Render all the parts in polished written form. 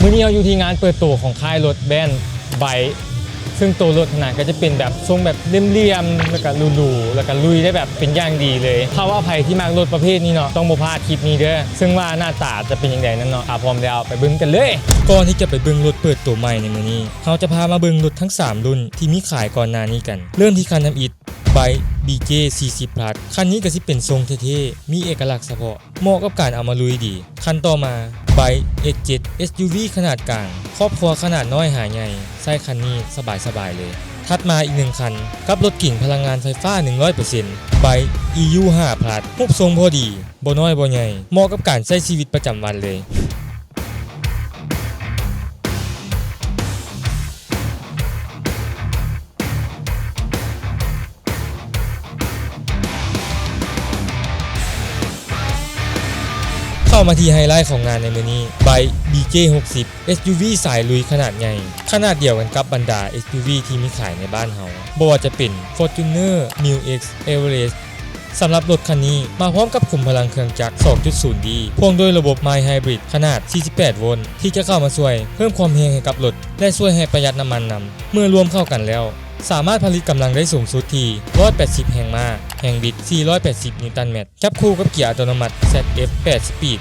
มื้อนี้เราอยู่ที่งานเปิดตัวของค่ายรถแบรนด์ไบค์ซึ่งตัวรถขนาดก็จะเป็นแบบทรงแบบเลี่ยมๆแล้วก็หรูๆแล้วก็ลุยได้แบบเป็นอย่างดีเลยถ้าว่าใครที่มักรถประเภทนี้เนาะต้องบ่พลาดคลิปนี้เด้อซึ่งว่าหน้าตาจะเป็นยังไงนั่นเนาะพร้อมแล้วไปเบิ่งกันเลยก่อนที่จะไปเบิ่งรถเปิดตัวใหม่ในมื้อนี้เราจะพามาเบิ่งรถทั้ง3รุ่นที่มีขายก่อนหน้านี้กันเริ่มที่คันนำอิฐไบค์ BJ 40 Plus คันนี้ก็สิเป็นทรงเท่ๆมีเอกลักษณ์เฉพาะเหมาะกับการเอามาลุยดีคันต่อมาไบค์ X7 SUV ขนาดกลางครอบครัวขนาดน้อยหาใหญ่ใส่คันนี้สบายๆเลยถัดมาอีก1คันกับรถกิ่งพลังงานไฟฟ้า 100% ไบค์ EU5 Plus รูปทรงพอดีบ่น้อยบ่ใหญ่เหมาะกับการใช้ชีวิตประจำวันเลยเข้ามาที่ไฮไลท์ของงานในมื้อนี้ไบค์ BJ60 SUV สายลุยขนาดใหญ่ขนาดเดียวกันกับบรรดา SUV ที่มีขายในบ้านเฮาบ่ว่าจะเป็น Fortuner MU-X Everest สำหรับรถคันนี้มาพร้อมกับขุมพลังเครื่องจักร 2.0D พ่วงด้วยระบบ Mild Hybrid ขนาด 48 โวลต์ที่จะเข้ามาช่วยเพิ่มความแรงให้กับรถและช่วยให้ประหยัดน้ำมันนำเมื่อรวมเข้ากันแล้วสามารถผลิตกำลังได้สูงสุดที่180แรงม้าแรงบิด480นิวตันเมตรจับคู่กับเกียร์อัตโนมัติ ZF 8 Speed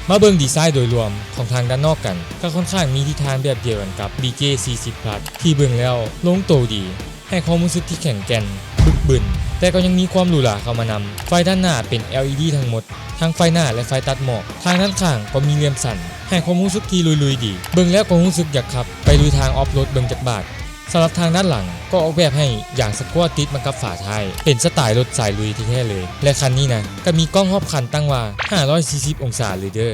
มาเบิ่งดีไซน์โดยรวมของทางด้านนอกกันก็ค่อนข้างมีทิศทางแบบเดียวกันกับ BJ 40 Plus ที่เบิ่งแล้วลงตัวดีให้ความรู้สึกที่แข็งแกร่งบึกบึนแต่ก็ยังมีความหรูหราเข้ามานำไฟด้านหน้าเป็น LED ทั้งหมดทั้งไฟหน้าและไฟตัดหมอกทางด้านข้างก็มีเหลี่ยมสั่นให้ความรู้สึกที่ลุยๆดีเบิ่งแล้วก็รู้สึกอยากขับไปลุยทางออฟโรดเบิ่งจักบาทสำหรับทางด้านหลังก็ออกแบบให้อย่างสควอตติดมากับฝาท้ายเป็นสไตล์รถสายลุยที่แท้เลยและคันนี้นะก็มีกล้องรอบคันตั้งว่า540องศาเลยเด้อ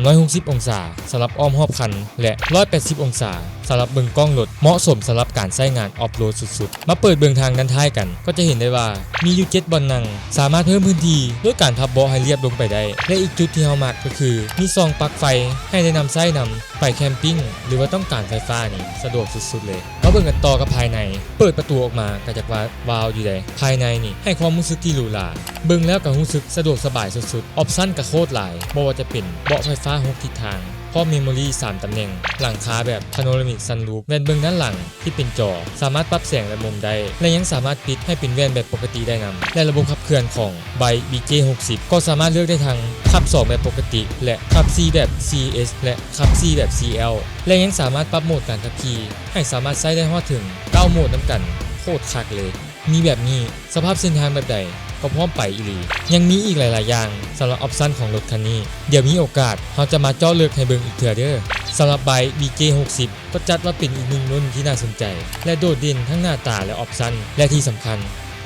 360องศาสำหรับอ้อมรอบคันและ180องศาสำหรับเบิ่งกล้องรถเหมาะสมสำหรับการใช้งานออฟโรดสุดๆมาเปิดเบิ่งทางด้านท้ายกันก็จะเห็นได้ว่ามีอยู่7บ่อนนั่งสามารถเพิ่มพื้นที่ด้วยการพับเบาะให้เรียบลงไปได้และอีกจุดที่เฮามักก็คือมีซองปลั๊กไฟให้ได้นำใช้นำไปแคมปิ้งหรือว่าต้องการไฟฟ้านี่สะดวกสุดๆเลยมาเบิ่งกันต่อกับภายในเปิดประตูออกมาก็จะว้าวอยู่เลยภายในนี่ให้ความรู้สึกที่หรูหราเบิ่งแล้วก็รู้สึกสะดวกสบายสุดๆออปชั่นก็โคตรหลายบ่ว่าจะเป็นเบาะไฟฟ้า6ทิศทางพร้อมเมมโมรี่3ตำแหน่งหลังคาแบบพาโนรามิกซันรูฟแว่นเบื้องด้านหลังที่เป็นจอสามารถปรับแสงและมุมได้และยังสามารถปิดให้เป็นแว่นแบบปกติได้นำและระบบขับเคลื่อนของไบค์ BJ60 ก็สามารถเลือกได้ทั้งขับ2แบบปกติและขับ C แบบ CS และขับ C แบบ CL และยังสามารถปรับโหมดการขับขี่ให้สามารถใช้ได้ฮอดถึง9โหมดนำกันโคตรคักเลยมีแบบนี้สภาพเส้นทางแบบใดก็พร้อมไปอีหลียังมีอีกหลายๆอย่างสำหรับออปชั่นของรถคันนี้เดี๋ยวมีโอกาสเราจะมาเจาะลึกให้เบิ่งอีกเทื่อเด้อสำหรับไบค์ BJ60 ก็จัดว่าเป็นอีกหนึ่งรุ่นที่น่าสนใจและโดดเด่นทั้งหน้าตาและออปชั่นและที่สำคัญ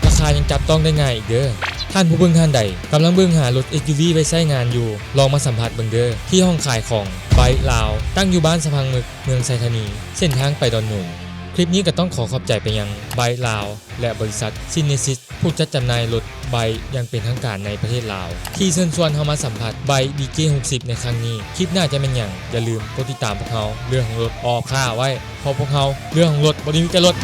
ราคายังจับต้องได้ง่ายอีกเด้อท่านผู้เบิ่งท่านใดกำลังเบิ่งหารถ SUV ไปใช้งานอยู่ลองมาสัมผัสเบิ่งเด้อที่ห้องขายของไบค์ลาวตั้งอยู่บ้านสะพังมึกเมืองไซธานีเส้นทางไปดอนเมืองคลิปนี้ก็ต้องขอขอบใจไปยังไบค์ลาวและบริษัทซินเนซิสผู้จัดจำหน่ายรถไบค์ยังเป็นทางการในประเทศลาวที่เชิญชวนเฮามาสัมผัสไบค์ BJ60 ในครั้งนี้คลิปหน้าจะเป็นอย่างอย่าลืมกดติดตามพวกเราเรื่องของรถออกค่าไว้เพราะพวกเราเรื่องของรถบ่ได้มีแต่รถ